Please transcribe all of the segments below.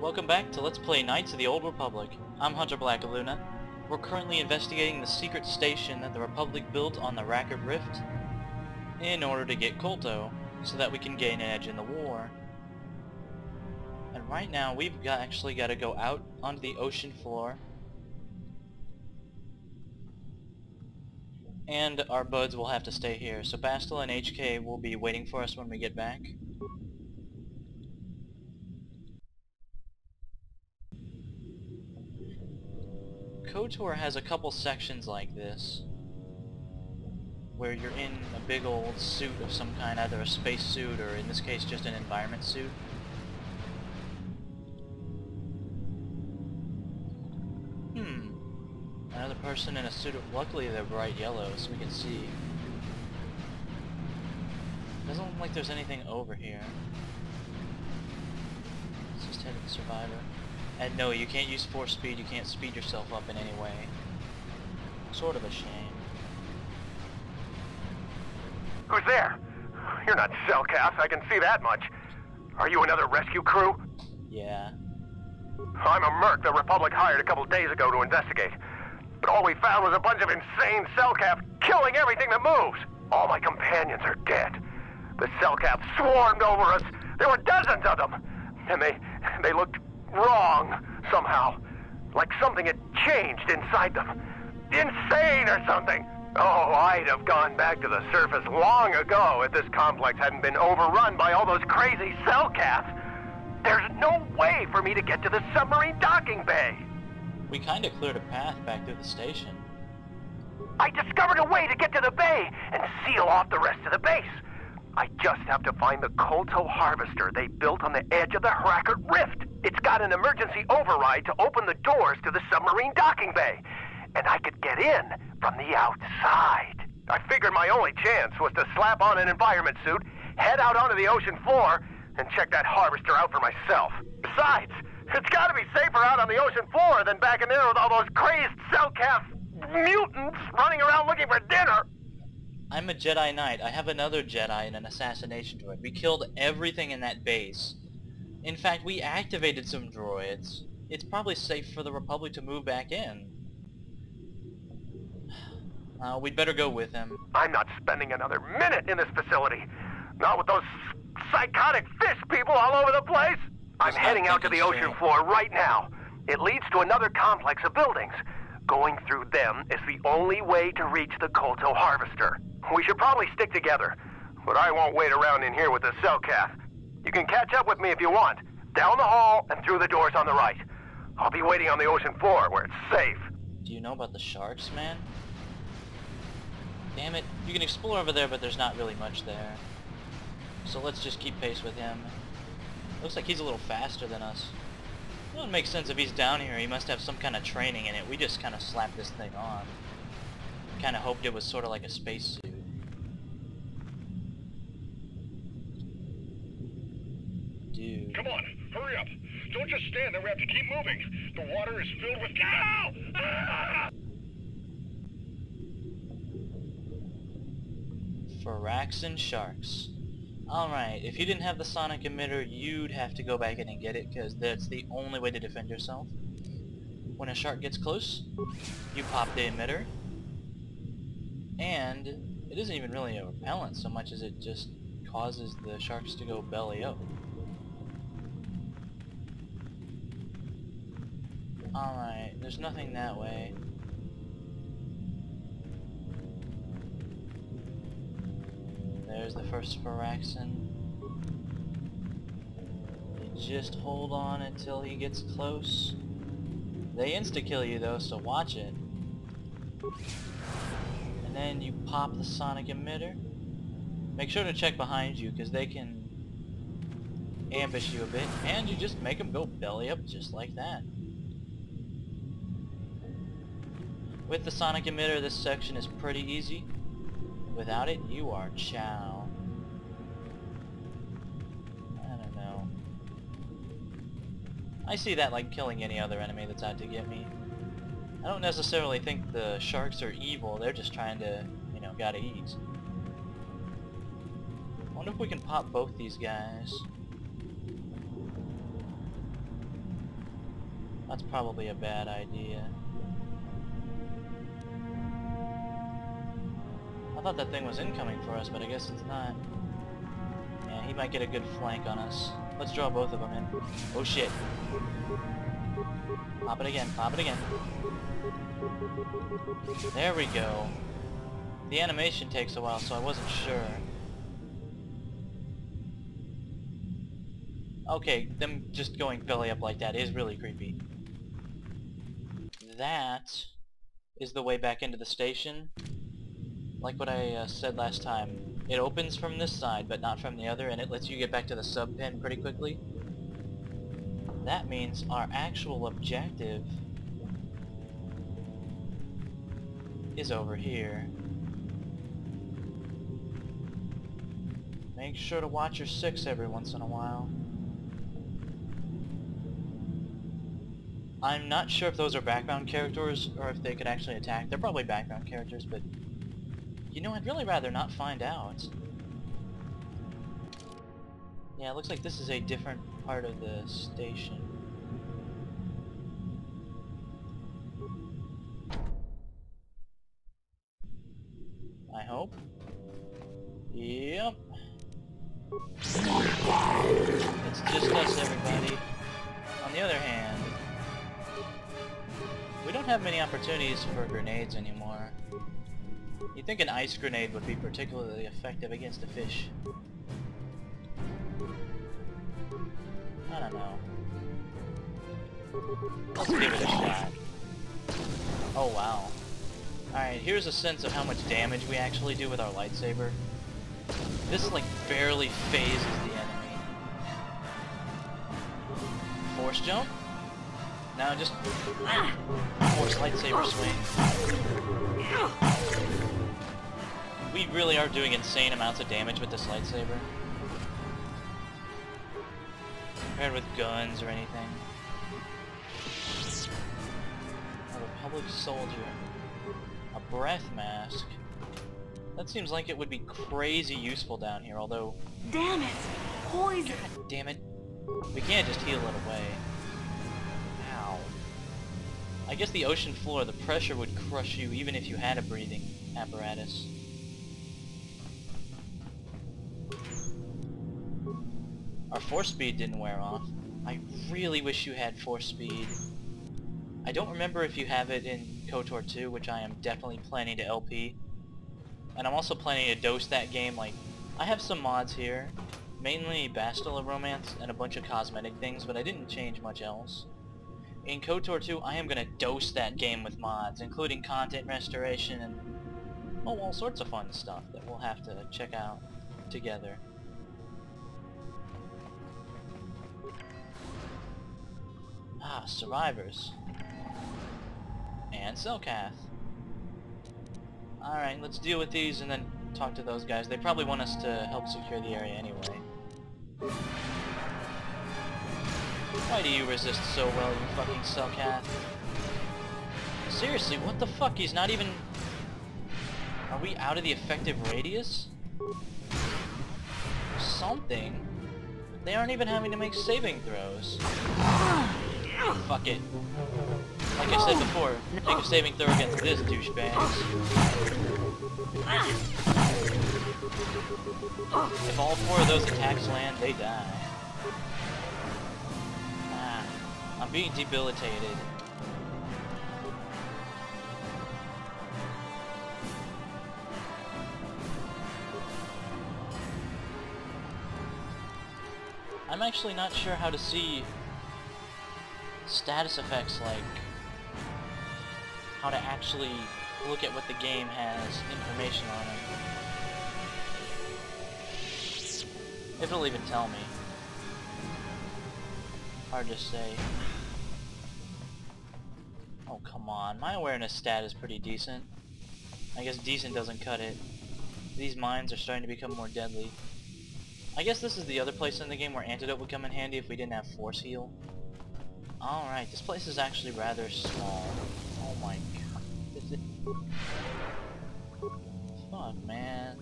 Welcome back to Let's Play Knights of the Old Republic. I'm Hunter Blackaluna. We're currently investigating the secret station that the Republic built on the Hrakert Rift in order to get Kolto, so that we can gain an edge in the war. And right now we've actually got to go out onto the ocean floor, and our buds will have to stay here, so Bastil and HK will be waiting for us when we get back. KOTOR has a couple sections like this, where you're in a big old suit of some kind, either a space suit or in this case just an environment suit. Another person in a suit of, luckily they're bright yellow so we can see. Doesn't look like there's anything over here. Let's just head to the survivor. And no, you can't use force speed, you can't speed yourself up in any way. Sort of a shame. Who's there? You're not Cellcast, I can see that much. Are you another rescue crew? Yeah. I'm a merc the Republic hired a couple days ago to investigate. But all we found was a bunch of insane Cellcaps killing everything that moves. All my companions are dead. The Cellcaps swarmed over us. There were dozens of them. And they looked wrong, somehow. Like something had changed inside them. Insane or something. Oh, I'd have gone back to the surface long ago if this complex hadn't been overrun by all those crazy Cellcaps. There's no way for me to get to the submarine docking bay. We kinda cleared a path back through the station. I discovered a way to get to the bay and seal off the rest of the base. I just have to find the Kolto harvester they built on the edge of the Hrakert Rift. It's got an emergency override to open the doors to the submarine docking bay. And I could get in from the outside. I figured my only chance was to slap on an environment suit, head out onto the ocean floor, and check that harvester out for myself. Besides, it's gotta be safer out on the ocean floor than back in there with all those crazed Cellcast mutants running around looking for dinner. I'm a Jedi Knight. I have another Jedi and an assassination droid. We killed everything in that base. In fact, we activated some droids. It's probably safe for the Republic to move back in. We'd better go with him. I'm not spending another minute in this facility. Not with those psychotic fish people all over the place. I'm heading out to the ocean floor right now. It leads to another complex of buildings. Going through them is the only way to reach the Kolto harvester. We should probably stick together, but I won't wait around in here with the Cellcast. You can catch up with me if you want. Down the hall and through the doors on the right. I'll be waiting on the ocean floor where it's safe. Do you know about the sharks, man? Damn it. You can explore over there, but there's not really much there. So let's just keep pace with him. Looks like he's a little faster than us. It would make sense if he's down here. He must have some kind of training in it. We just kind of slapped this thing on. Kind of hoped it was sort of like a spacesuit. Dude. Come on, hurry up. Don't just stand there. We have to keep moving. The water is filled with... Ah! Firaxan sharks. Alright, if you didn't have the sonic emitter, you'd have to go back in and get it, because that's the only way to defend yourself. When a shark gets close, you pop the emitter, and it isn't even really a repellent so much as it just causes the sharks to go belly up. Alright, there's nothing that way. There's the first Firaxan. You just hold on until he gets close. They insta-kill you though, so watch it. And then you pop the sonic emitter. Make sure to check behind you, because they can ambush you a bit. And you just make them go belly up just like that. With the sonic emitter, this section is pretty easy. Without it, you are chow. I don't know. I see that like killing any other enemy that's out to get me. I don't necessarily think the sharks are evil, they're just trying to, you know, gotta eat. I wonder if we can pop both these guys. That's probably a bad idea. I thought that thing was incoming for us, but I guess it's not. Yeah, he might get a good flank on us. Let's draw both of them in. Oh shit. Pop it again, pop it again. There we go. The animation takes a while, so I wasn't sure. Okay, them just going belly up like that is really creepy. That is the way back into the station. Like what I said last time. It opens from this side, but not from the other, and it lets you get back to the sub-pen pretty quickly. That means our actual objective is over here. Make sure to watch your 6 every once in a while. I'm not sure if those are background characters or if they could actually attack. They're probably background characters, but you know, I'd really rather not find out. Yeah, it looks like this is a different part of the station. I hope. Yep. It's just us, everybody. On the other hand, we don't have many opportunities for grenades anymore. You'd think an ice grenade would be particularly effective against a fish. I don't know. Let's give it a shot. Oh wow. Alright, here's a sense of how much damage we actually do with our lightsaber. This like barely phases the enemy. Force jump? Now just force lightsaber swing. We really are doing insane amounts of damage with this lightsaber. Compared with guns or anything. A Republic soldier. A breath mask. That seems like it would be crazy useful down here, although... Damn it! Poison! God damn it. We can't just heal it away. Ow. I guess the ocean floor, the pressure would crush you even if you had a breathing apparatus. Our force speed didn't wear off. I really wish you had force speed. I don't remember if you have it in KOTOR 2, which I am definitely planning to LP. And I'm also planning to dose that game. Like, I have some mods here, mainly Bastila Romance and a bunch of cosmetic things, but I didn't change much else. In KOTOR 2, I am gonna dose that game with mods, including content restoration and all sorts of fun stuff that we'll have to check out together. Ah, survivors. And Selkath. Alright, let's deal with these and then talk to those guys. They probably want us to help secure the area anyway. Why do you resist so well, you fucking Selkath? Seriously, what the fuck? He's not even... Are we out of the effective radius? Something. They aren't even having to make saving throws. Fuck it. Like I said before, make a saving throw against this douchebag. If all 4 of those attacks land, they die. Ah, I'm being debilitated. I'm actually not sure how to see status effects, like how to actually look at what the game has information on it. If it'll even tell me. Hard to say. Oh, come on. My awareness stat is pretty decent. I guess decent doesn't cut it. These mines are starting to become more deadly. I guess this is the other place in the game where antidote would come in handy if we didn't have force heal. Alright, this place is actually rather small. Oh my god. Fuck, man.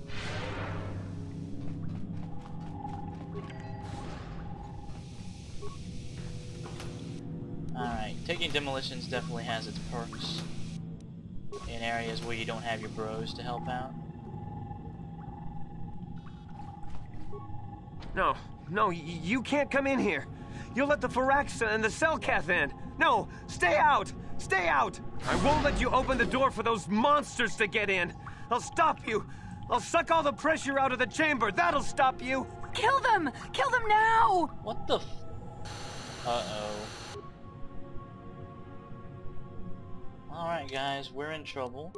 Alright, taking demolitions definitely has its perks in areas where you don't have your bros to help out. No, you can't come in here. You'll let the Pharaxa and the Selkath in. No, stay out! Stay out! I won't let you open the door for those monsters to get in. I'll stop you. I'll suck all the pressure out of the chamber. That'll stop you. Kill them! Kill them now! What the Uh-oh. Alright guys, we're in trouble.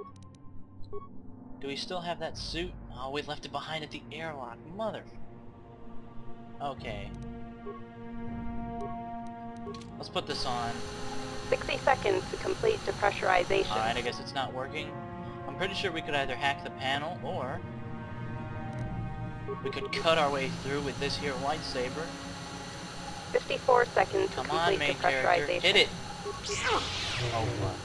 Do we still have that suit? Oh, we left it behind at the airlock. Mother... Okay. Let's put this on. 60 seconds to complete depressurization. Alright, I guess it's not working. I'm pretty sure we could either hack the panel, or we could cut our way through with this here lightsaber. 54 seconds to Come complete on, main character. depressurization. Hit it! Oh, fuck.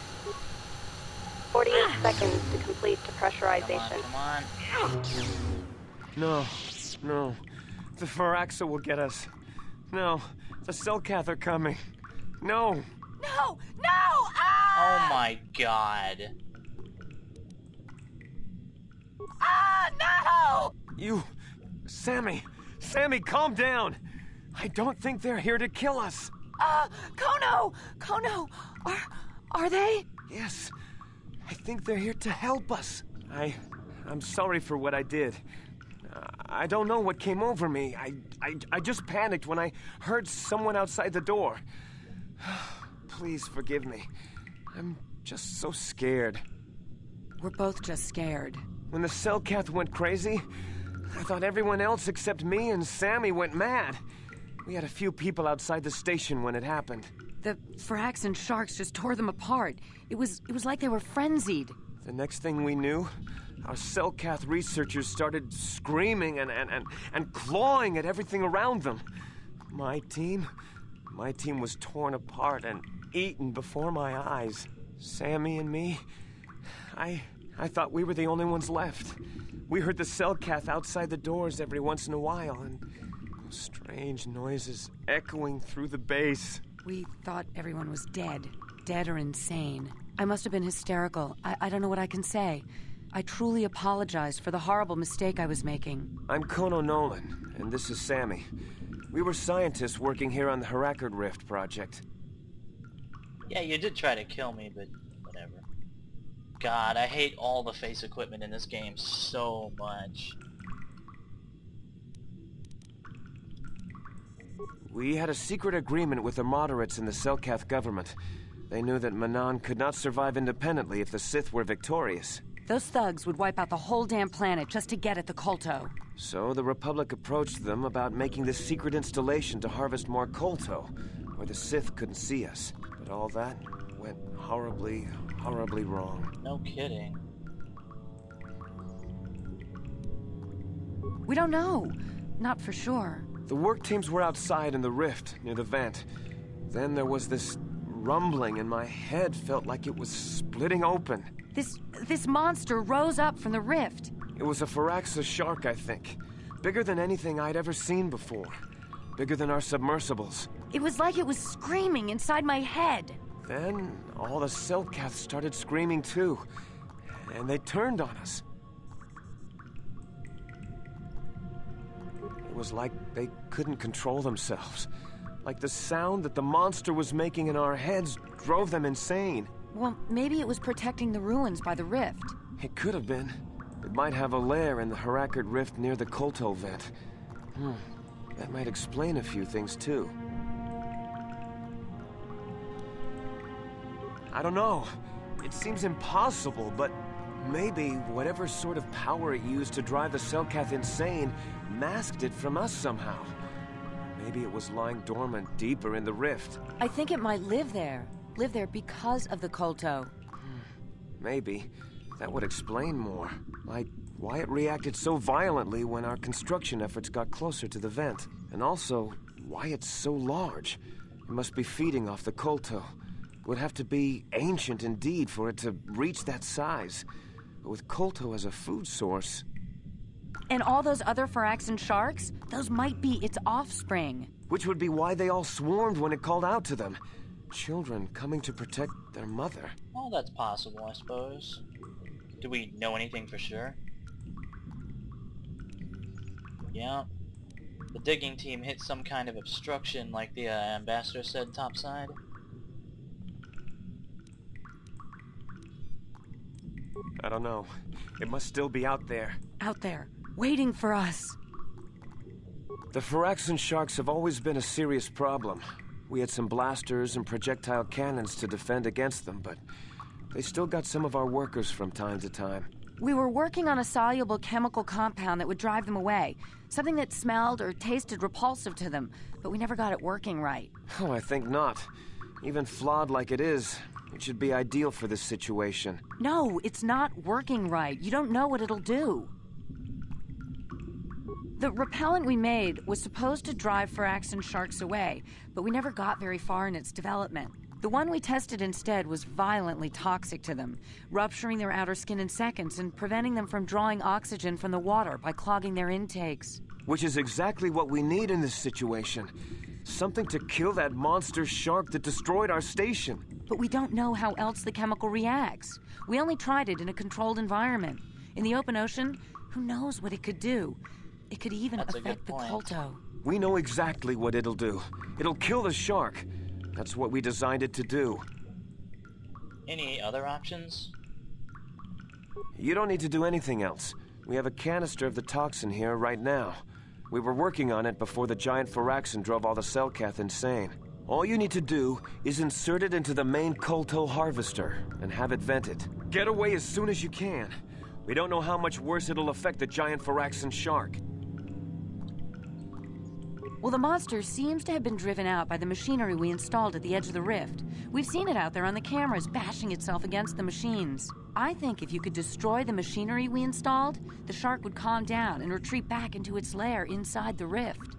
48 seconds to complete depressurization. Come on. No. The Pharaxa will get us. No, the Selkath are coming. No! No! No! Ah! Oh my god. Ah! No! You... Sammy, calm down. I don't think they're here to kill us. Kono! Are they? Yes, I think they're here to help us. I'm sorry for what I did. I don't know what came over me. I just panicked when I heard someone outside the door. Please forgive me. I'm just so scared. We're both just scared. When the Selkath went crazy, I thought everyone else except me and Sammy went mad. We had a few people outside the station when it happened. The Pharax and sharks just tore them apart. It was like they were frenzied. The next thing we knew, our Selkath researchers started screaming and clawing at everything around them. My team was torn apart and eaten before my eyes. Sammy and me, I thought we were the only ones left. We heard the Selkath outside the doors every once in a while, and strange noises echoing through the base. We thought everyone was dead or insane. I must have been hysterical. I don't know what I can say. I truly apologize for the horrible mistake I was making. I'm Kono Nolan, and this is Sammy. We were scientists working here on the Hrakert Rift project. Yeah, you did try to kill me, but whatever. God, I hate all the face equipment in this game so much. We had a secret agreement with the moderates in the Selkath government. They knew that Manaan could not survive independently if the Sith were victorious. Those thugs would wipe out the whole damn planet just to get at the Kolto. So the Republic approached them about making this secret installation to harvest more Kolto, where the Sith couldn't see us. But all that went horribly wrong. No kidding. We don't know. Not for sure. The work teams were outside in the rift, near the vent. Then there was this rumbling, and my head felt like it was splitting open. This monster rose up from the rift. It was a Pharaxa shark, I think. Bigger than anything I'd ever seen before. Bigger than our submersibles. It was like it was screaming inside my head. Then all the Selkaths started screaming too. And they turned on us. It was like they couldn't control themselves. Like the sound that the monster was making in our heads drove them insane. Well, maybe it was protecting the ruins by the rift. It could have been. It might have a lair in the Hrakert Rift near the Kolto vent. That might explain a few things too. I don't know. It seems impossible, but maybe whatever sort of power it used to drive the Selkath insane masked it from us somehow. Maybe it was lying dormant deeper in the rift. I think it might live there. Live there because of the Kolto. Maybe. That would explain more. Like why it reacted so violently when our construction efforts got closer to the vent. And also, why it's so large. It must be feeding off the Kolto. Would have to be ancient indeed for it to reach that size. But with Kolto as a food source... And all those other Pharax and sharks? Those might be its offspring. Which would be why they all swarmed when it called out to them. children coming to protect their mother. Well, that's possible, I suppose. Do we know anything for sure? Yeah. The digging team hit some kind of obstruction, like the ambassador said topside. I don't know. It must still be out there. Out there, waiting for us. The Phyraxan sharks have always been a serious problem. We had some blasters and projectile cannons to defend against them, but they still got some of our workers from time to time. We were working on a soluble chemical compound that would drive them away. Something that smelled or tasted repulsive to them, but we never got it working right. Oh, I think not. Even flawed like it is, it should be ideal for this situation. No, it's not working right. You don't know what it'll do. The repellent we made was supposed to drive Phyraxan sharks away, but we never got very far in its development. The one we tested instead was violently toxic to them, rupturing their outer skin in seconds and preventing them from drawing oxygen from the water by clogging their intakes. Which is exactly what we need in this situation. Something to kill that monster shark that destroyed our station. But we don't know how else the chemical reacts. We only tried it in a controlled environment. In the open ocean, who knows what it could do? It could even affect the Kolto. We know exactly what it'll do. It'll kill the shark. That's what we designed it to do. Any other options? You don't need to do anything else. We have a canister of the toxin here right now. We were working on it before the giant Phyraxan drove all the Selkath insane. All you need to do is insert it into the main Kolto harvester and have it vented. Get away as soon as you can. We don't know how much worse it'll affect the giant Phyraxan shark. Well, the monster seems to have been driven out by the machinery we installed at the edge of the rift. We've seen it out there on the cameras, bashing itself against the machines. I think if you could destroy the machinery we installed, the shark would calm down and retreat back into its lair inside the rift.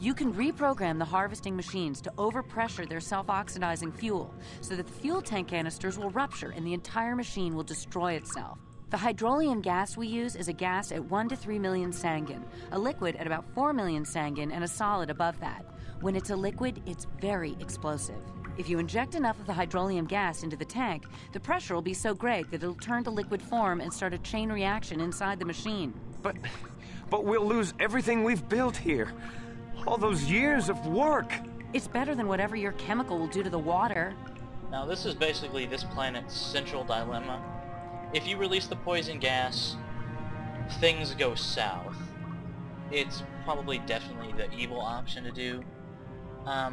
You can reprogram the harvesting machines to overpressure their self-oxidizing fuel, so that the fuel tank canisters will rupture and the entire machine will destroy itself. The hydrolium gas we use is a gas at 1 to 3 million sangin, a liquid at about 4 million sangin, and a solid above that. When it's a liquid, it's very explosive. If you inject enough of the hydrolium gas into the tank, the pressure will be so great that it'll turn to liquid form and start a chain reaction inside the machine. But we'll lose everything we've built here. All those years of work. It's better than whatever your chemical will do to the water. Now this is basically this planet's central dilemma. If you release the poison gas, things go south. It's probably definitely the evil option to do. I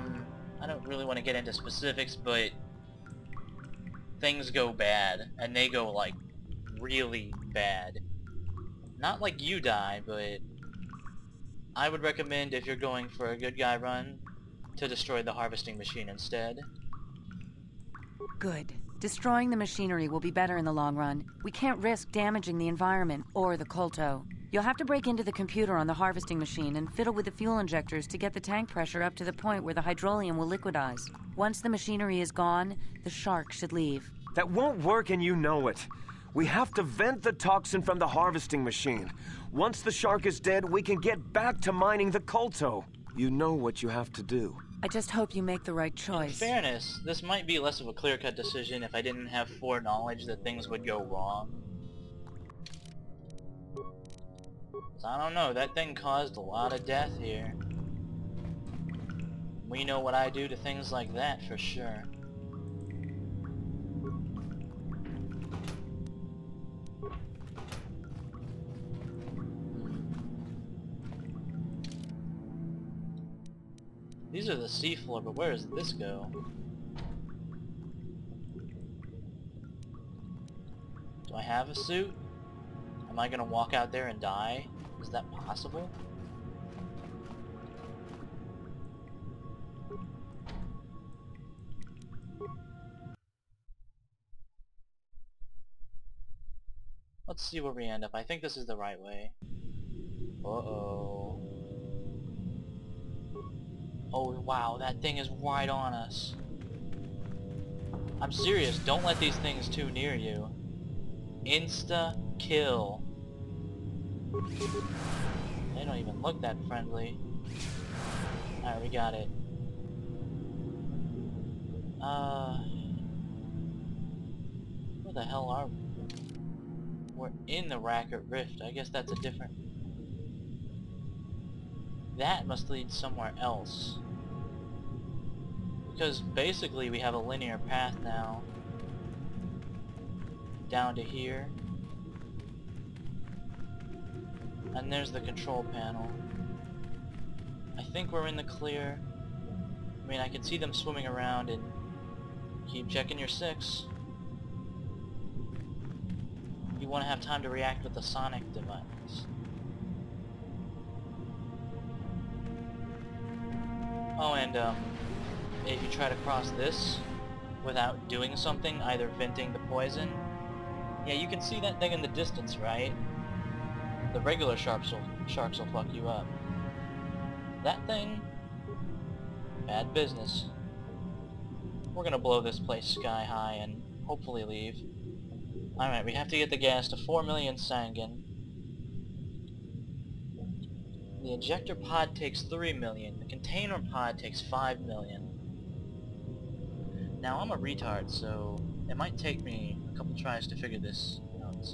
don't really want to get into specifics, but things go bad, and they go like really bad. Not like you die, but I would recommend, if you're going for a good guy run, to destroy the harvesting machine instead. Good. Destroying the machinery will be better in the long run. We can't risk damaging the environment or the Kolto. You'll have to break into the computer on the harvesting machine and fiddle with the fuel injectors to get the tank pressure up to the point where the hydrolium will liquidize. Once the machinery is gone, the shark should leave. That won't work, and you know it. We have to vent the toxin from the harvesting machine. Once the shark is dead, we can get back to mining the Kolto. You know what you have to do. I just hope you make the right choice. In fairness, this might be less of a clear-cut decision if I didn't have foreknowledge that things would go wrong. 'Cause I don't know, that thing caused a lot of death here. We know what I do to things like that for sure. These are the seafloor, but where does this go? Do I have a suit? Am I gonna walk out there and die? Is that possible? Let's see where we end up. I think this is the right way. Uh-oh. Oh wow, that thing is right on us. I'm serious, don't let these things too near you. Insta-kill. They don't even look that friendly. Alright, we got it. Where the hell are we? We're in the Hrakert Rift. I guess that's a different... That must lead somewhere else. Because basically we have a linear path now. Down to here. And there's the control panel. I think we're in the clear. I mean, I can see them swimming around, and keep checking your 6. You want to have time to react with the sonic device. Oh, and if you try to cross this without doing something, either venting the poison, yeah, you can see that thing in the distance, right? The regular sharks will fuck you up. That thing, bad business. We're gonna blow this place sky high and hopefully leave. Alright, we have to get the gas to 4 million Sangen. The ejector pod takes 3 million. The container pod takes 5 million. Now, I'm a retard, so it might take me a couple tries to figure this out.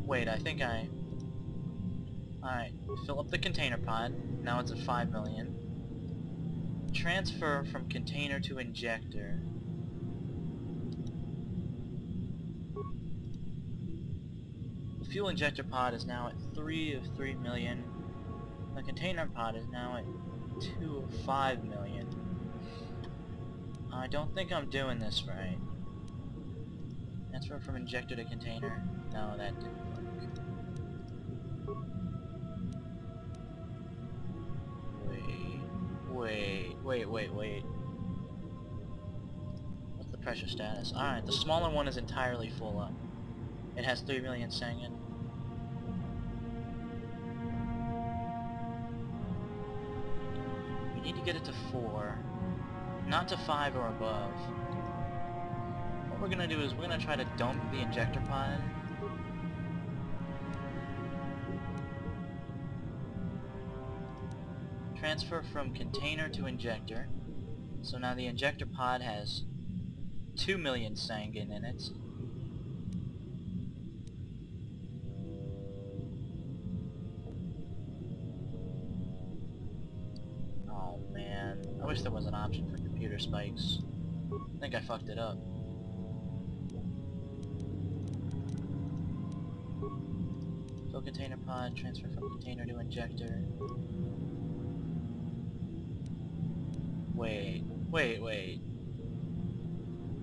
Wait, I think I... Alright, fill up the container pod. Now it's at 5 million. Transfer from container to injector. The fuel injector pod is now at 3 of 3 million. The container pod is now at 2 of 5 million. I don't think I'm doing this right. Transfer from injector to container. No, that didn't work. Wait. What's the pressure status? Alright, the smaller one is entirely full up. It has 3 million Sangen. We need to get it to 4. Not to 5 or above. What we're gonna do is we're gonna try to dump the injector pod. Transfer from container to injector. So now the injector pod has 2 million Sangen in it. Oh man, I wish there was an option for computer spikes. I think I fucked it up. Fill container pod, transfer from container to injector. Wait.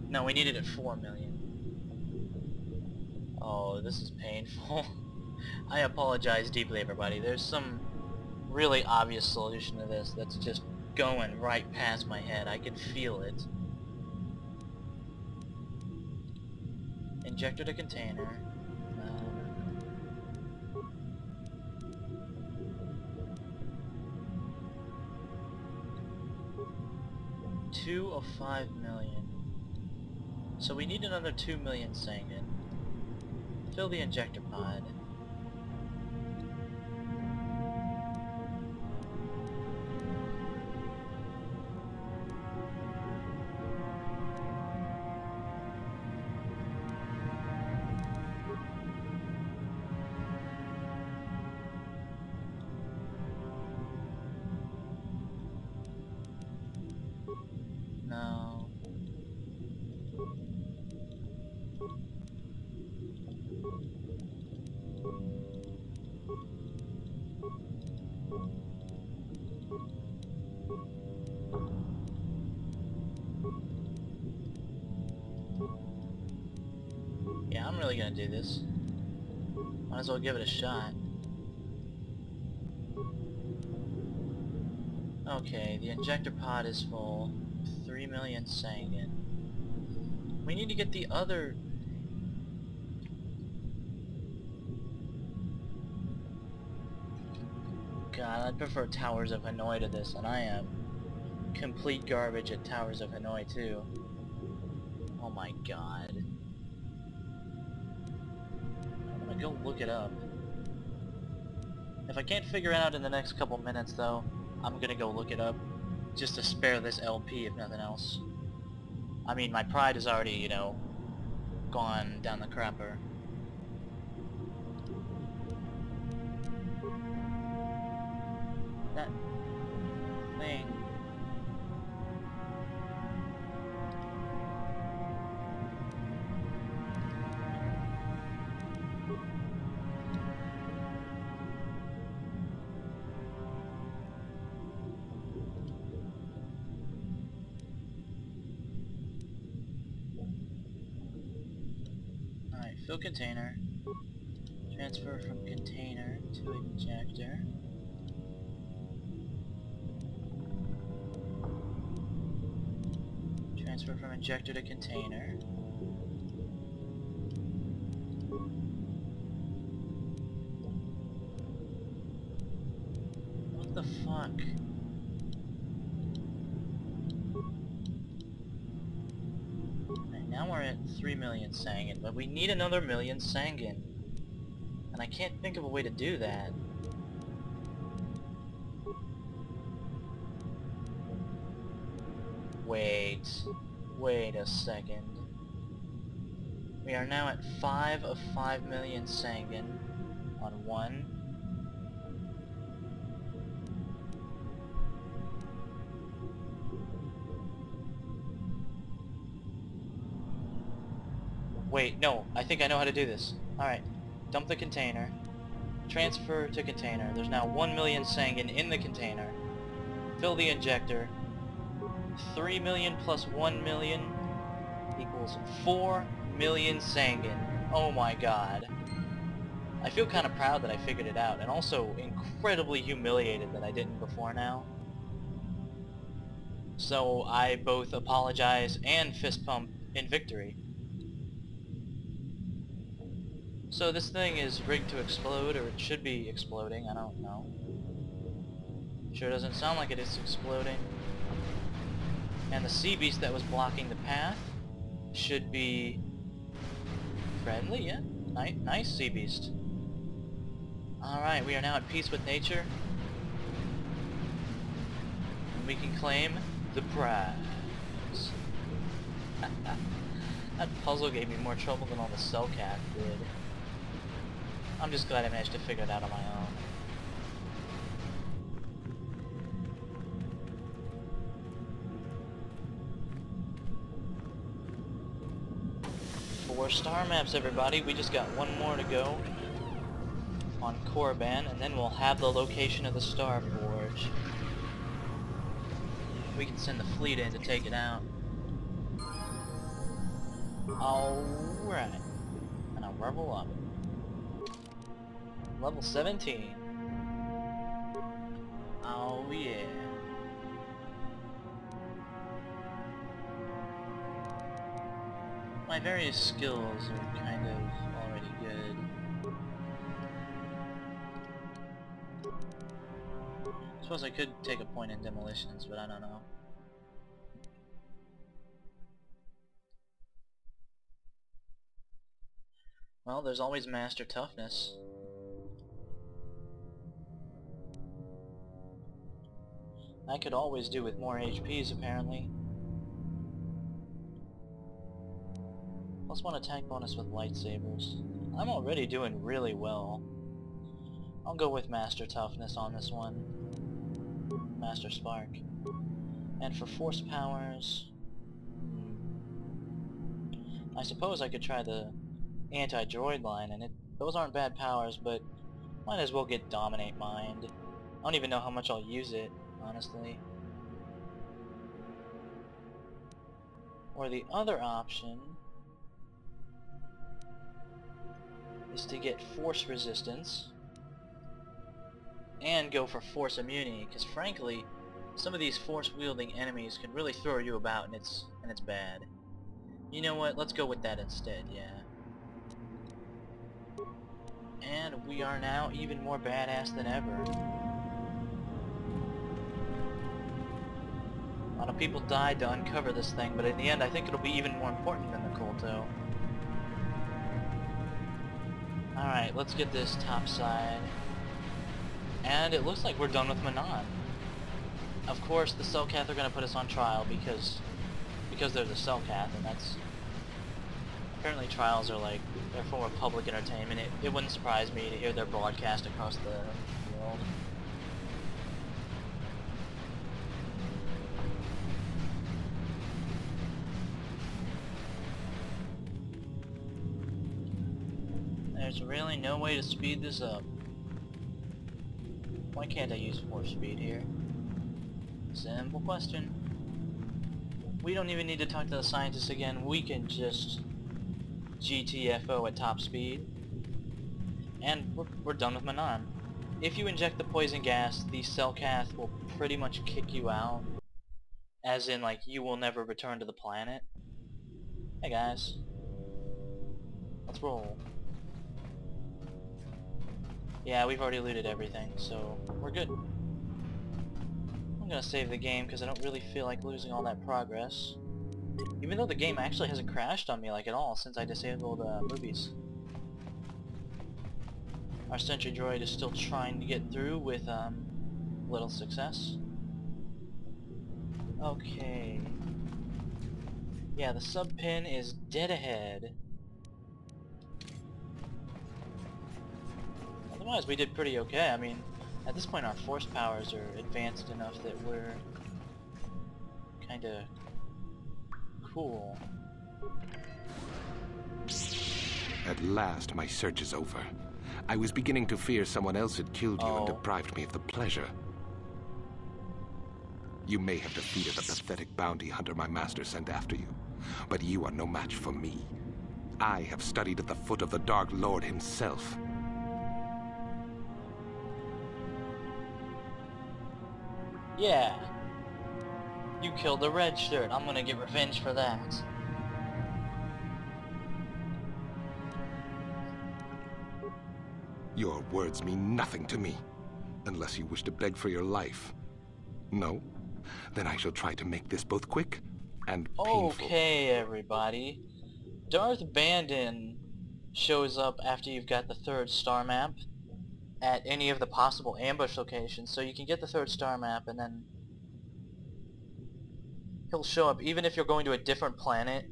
No, we need it at 4 million. Oh, this is painful. I apologize deeply, everybody. There's some really obvious solution to this that's just going right past my head. I can feel it. Injector to container. 2 of 5 million. So we need another 2 million Sangen. Fill the injector pod. No. Yeah, I'm really gonna do this. Might as well give it a shot. Okay, the injector pod is full. 3 million Sangen. We need to get the other... God, I'd prefer Towers of Hanoi to this, and I am complete garbage at Towers of Hanoi too. Oh my god. I'm gonna go look it up. If I can't figure it out in the next couple minutes though, I'm gonna go look it up. just to spare this LP if nothing else. I mean, my pride is already, you know, gone down the crapper. That thing. Alright, fill container. Transfer from container to injector. Transfer from injector to container. What the fuck? Right, now we're at 3 million Sanguine, but we need another million Sanguine. And I can't think of a way to do that. Wait a second. We are now at 5 of 5 million Sanguine on 1. Wait, no, I think I know how to do this. Alright, dump the container. Transfer to container. There's now 1 million Sanguine in the container. Fill the injector. 3 million plus 1 million equals 4 million Sanguine. Oh my god. I feel kind of proud that I figured it out, and also incredibly humiliated that I didn't before now. So I both apologize and fist pump in victory. So this thing is rigged to explode, or it should be exploding, I don't know. Sure doesn't sound like it is exploding. And the sea beast that was blocking the path should be friendly, yeah. Nice sea beast. Alright, we are now at peace with nature. And we can claim the prize. That puzzle gave me more trouble than all the Cellcath did. I'm just glad I managed to figure it out on my own. Four star maps, everybody. We just got one more to go on Korriban, and then we'll have the location of the Star Forge. We can send the fleet in to take it out. Alright. And I'll level up. Level 17. Oh yeah. My various skills are kind of already good. Suppose I could take a point in demolitions, but I don't know. Well, there's always Master Toughness. I could always do with more HPs, apparently. Plus 1 attack bonus with lightsabers. I'm already doing really well. I'll go with Master Toughness on this one. Master Spark. And for force powers... I suppose I could try the anti-droid line, and those aren't bad powers, but might as well get Dominate Mind. I don't even know how much I'll use it, honestly. Or the other option is to get Force Resistance and go for Force Immunity, because frankly, some of these Force-wielding enemies can really throw you about, and it's bad. You know what? Let's go with that instead, yeah. And we are now even more badass than ever. A lot of people died to uncover this thing, but in the end I think it'll be even more important than the Kolto. Alright, let's get this top side. And it looks like we're done with Manaan. of course the Cellcath are gonna put us on trial because there's a Cellcath, and that's apparently trials are like they're for public entertainment. It wouldn't surprise me to hear their broadcast across the world. There's really no way to speed this up. Why can't I use force speed here? Simple question. We don't even need to talk to the scientists again. We can just GTFO at top speed. And we're done with Manaan. If you inject the poison gas, the Cellcath will pretty much kick you out. As in, like, you will never return to the planet. Hey guys. Let's roll. Yeah, we've already looted everything, so we're good. I'm gonna save the game because I don't really feel like losing all that progress. Even though the game actually hasn't crashed on me like at all since I disabled movies. Our sentry droid is still trying to get through with little success. Okay. Yeah, the sub pin is dead ahead. Otherwise, we did pretty okay. I mean, at this point our force powers are advanced enough that we're kinda cool. At last, my search is over. I was beginning to fear someone else had killed you and Oh. deprived me of the pleasure. You may have defeated the pathetic bounty hunter my master sent after you, but you are no match for me. I have studied at the foot of the Dark Lord himself. Yeah. You killed the red shirt. I'm gonna get revenge for that. Your words mean nothing to me, unless you wish to beg for your life. No? Then I shall try to make this both quick and painful. Okay, everybody. Darth Bandon shows up after you've got the third star map at any of the possible ambush locations, so you can get the third star map and then he'll show up even if you're going to a different planet.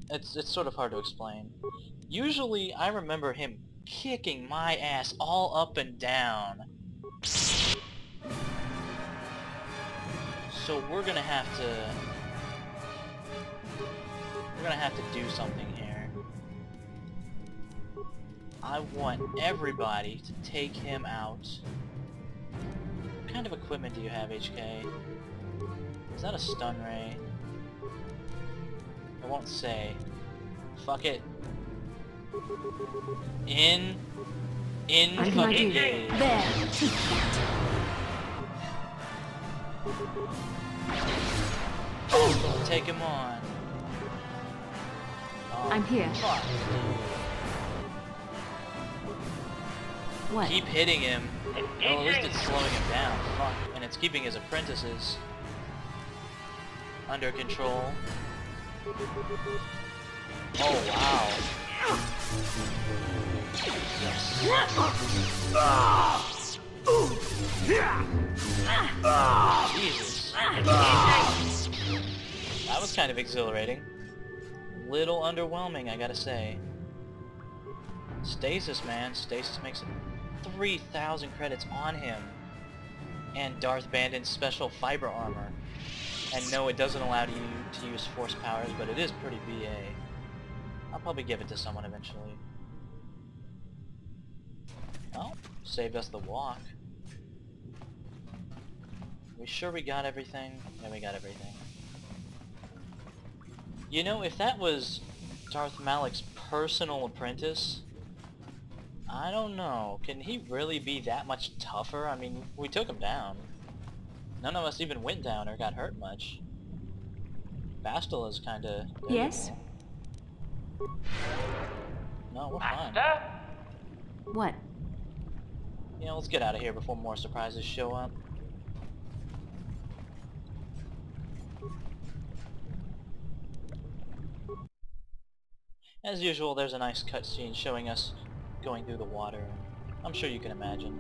It's sort of hard to explain. Usually I remember him kicking my ass all up and down. So we're gonna have to do something here. I want everybody to take him out. What kind of equipment do you have, HK? Is that a stun ray? I won't say. Fuck it. In fucking game. Take him on. Oh, I'm here. Fuck. What? Keep hitting him. Well, at least it's slowing him down. Fuck. And it's keeping his apprentices under control. Oh, wow. Jesus. That was kind of exhilarating. Little underwhelming, I gotta say. Stasis, man. Stasis makes 3,000 credits on him. And Darth Bandon's special fiber armor. And no, it doesn't allow you to use force powers, but it is pretty BA. I'll probably give it to someone eventually. Oh, saved us the walk. We sure we got everything? Yeah, we got everything. You know, if that was Darth Malik's personal apprentice, I don't know. Can he really be that much tougher? I mean, we took him down. None of us even went down or got hurt much. Bastila is kinda... Yes? No, we're fine. What? Yeah, let's get out of here before more surprises show up. As usual, there's a nice cutscene showing us going through the water. I'm sure you can imagine.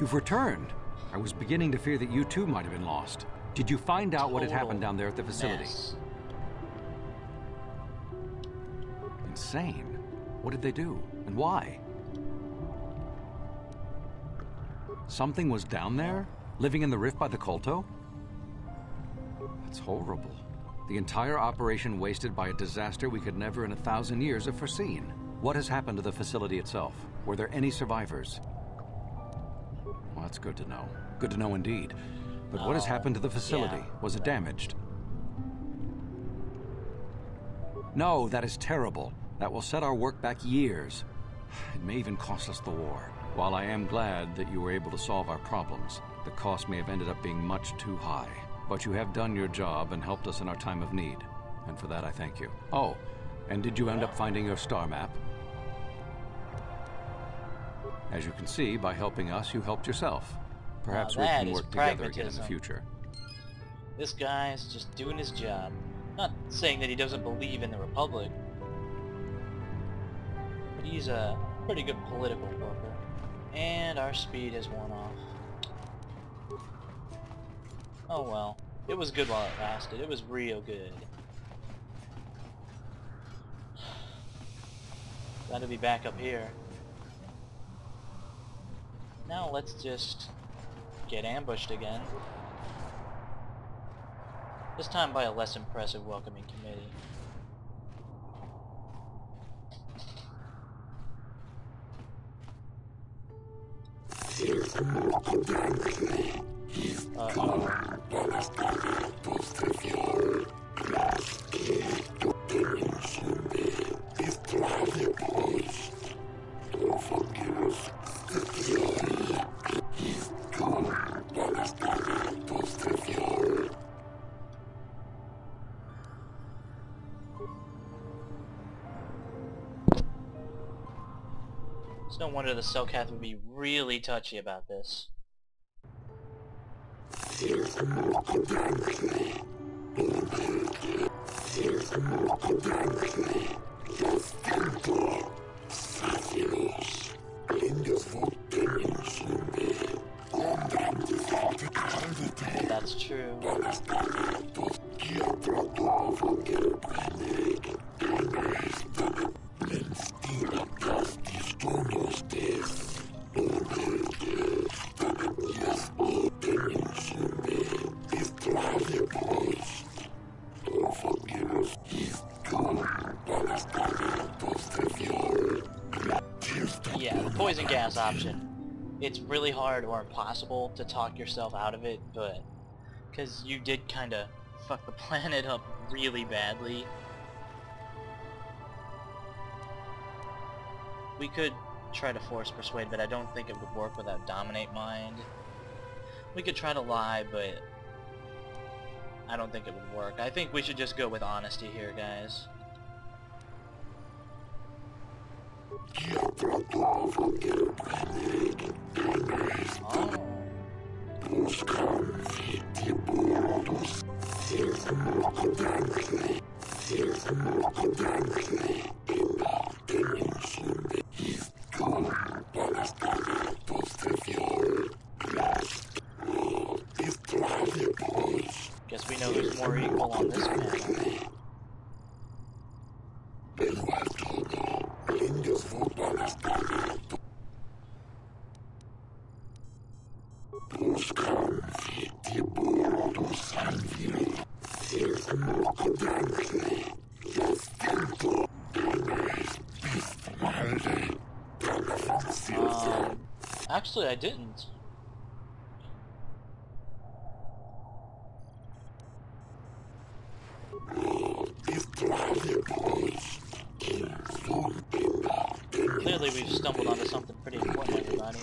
You've returned. I was beginning to fear that you too might have been lost. Did you find out what had happened down there at the facility? Mess. Insane. What did they do? And why? Something was down there? Living in the rift by the Kolto? That's horrible. The entire operation wasted by a disaster we could never in 1,000 years have foreseen. What has happened to the facility itself? Were there any survivors? Well, that's good to know. Good to know indeed. But what has happened to the facility? Yeah. Was it damaged? No, that is terrible. That will set our work back years. It may even cost us the war. While I am glad that you were able to solve our problems, the cost may have ended up being much too high. But you have done your job and helped us in our time of need. And for that, I thank you. Oh, and did you end up finding your star map? As you can see, by helping us, you helped yourself. Perhaps we can work together again in the future. This guy's just doing his job. Not saying that he doesn't believe in the Republic, but he's a pretty good political worker. And our speed has worn off. Oh well. It was good while it lasted. It was real good. Glad to be back up here. Now let's just get ambushed again. This time by a less impressive welcoming committee. It's no wonder the Selkath would be really touchy about this. That's true. Yeah, the poison gas option. It's really hard or impossible to talk yourself out of it, but because you did kind of fuck the planet up really badly. We could try to force persuade, but I don't think it would work without dominate mind. We could try to lie, but I don't think it would work. I think we should just go with honesty here, guys. Guess we know who's more equal on this panel. Actually, I didn't. Clearly, we've stumbled onto something pretty important, everybody.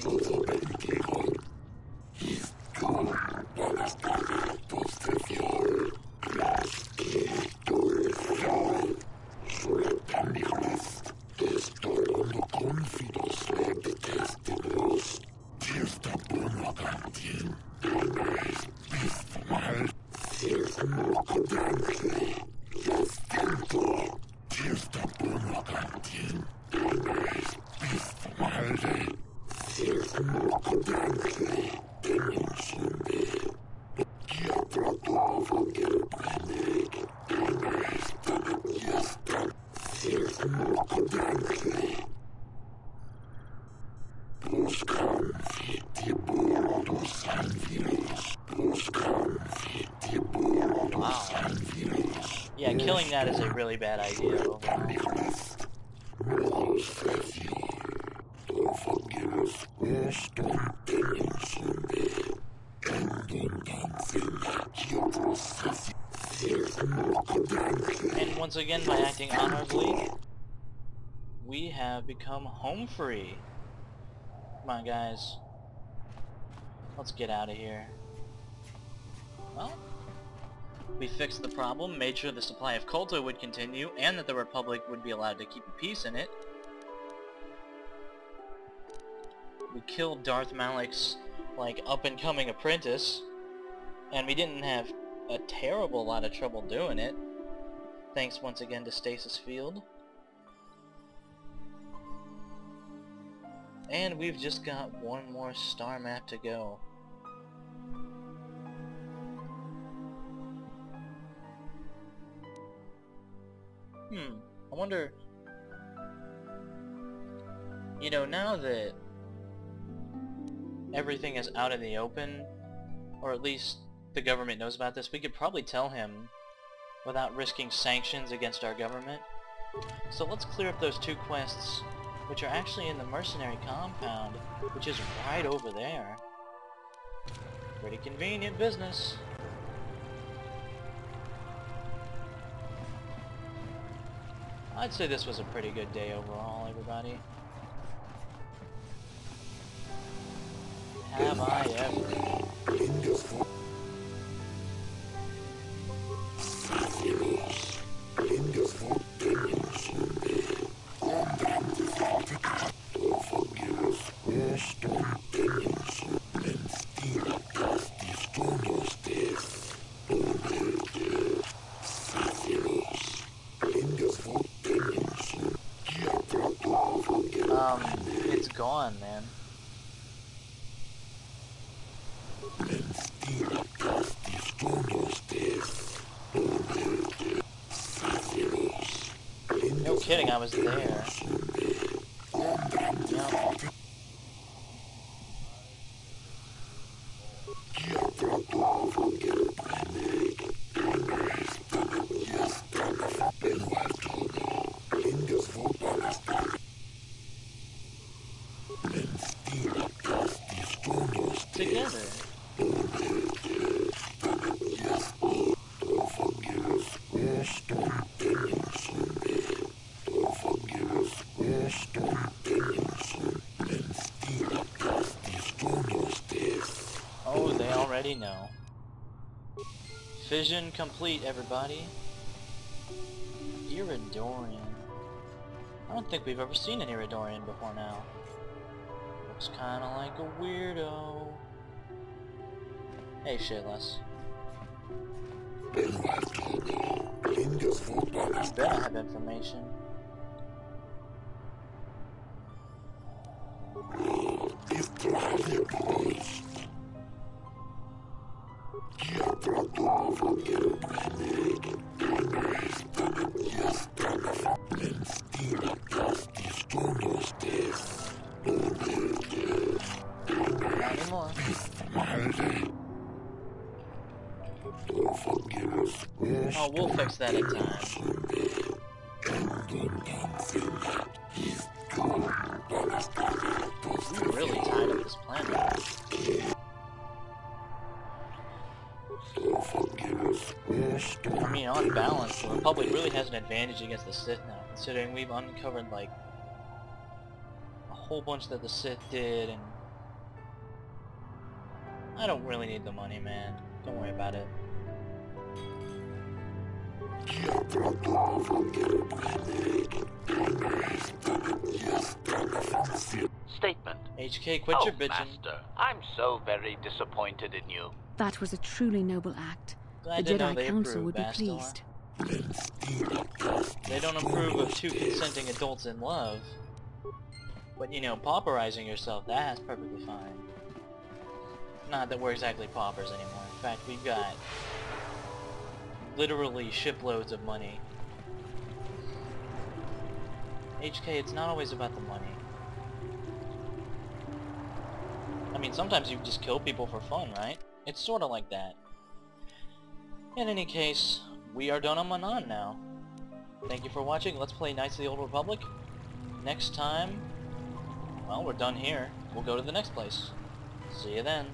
Wow. Yeah, killing that is a really bad idea overall. And once again, by acting honorably, we have become home free. Come on, guys. Let's get out of here. Well, we fixed the problem, made sure the supply of Kolto would continue, and that the Republic would be allowed to keep a peace in it. We killed Darth Malik's, like, up-and-coming apprentice, and we didn't have a terrible lot of trouble doing it. Thanks once again to Stasis Field. And we've just got one more star map to go. I wonder... You know, now that everything is out in the open, or at least the government knows about this, we could probably tell him without risking sanctions against our government. So let's clear up those 2 quests, which are actually in the mercenary compound, which is right over there. Pretty convenient business. I'd say this was a pretty good day overall, everybody. Have I ever? It's gone, man. No kidding, I was there. Yep. Together. Oh, they already know. Fission complete, everybody. Iridorian. I don't think we've ever seen an Iridorian before now. Looks kinda like a weirdo. Hey, shitless. You better have information. Not anymore. Oh, we'll fix that in time. We really tied up this planet. I mean, on balance, the Republic really has an advantage against the Sith now, considering we've uncovered, like, a whole bunch that the Sith did, and I don't really need the money, man. Don't worry about it. Statement. HK, quit your bitching. Master, I'm so very disappointed in you. That was a truly noble act. Glad The to know Jedi they Council approve, would be Bastila. pleased. They don't approve of 2 consenting adults in love. But, you know, pauperizing yourself, that's perfectly fine. Not that we're exactly paupers anymore. In fact, we've got literally shiploads of money. HK, it's not always about the money. I mean, sometimes you just kill people for fun, right? It's sort of like that. In any case, we are done on Manaan now. Thank you for watching. Let's play Knights of the Old Republic. Next time, well, we're done here. We'll go to the next place. See you then.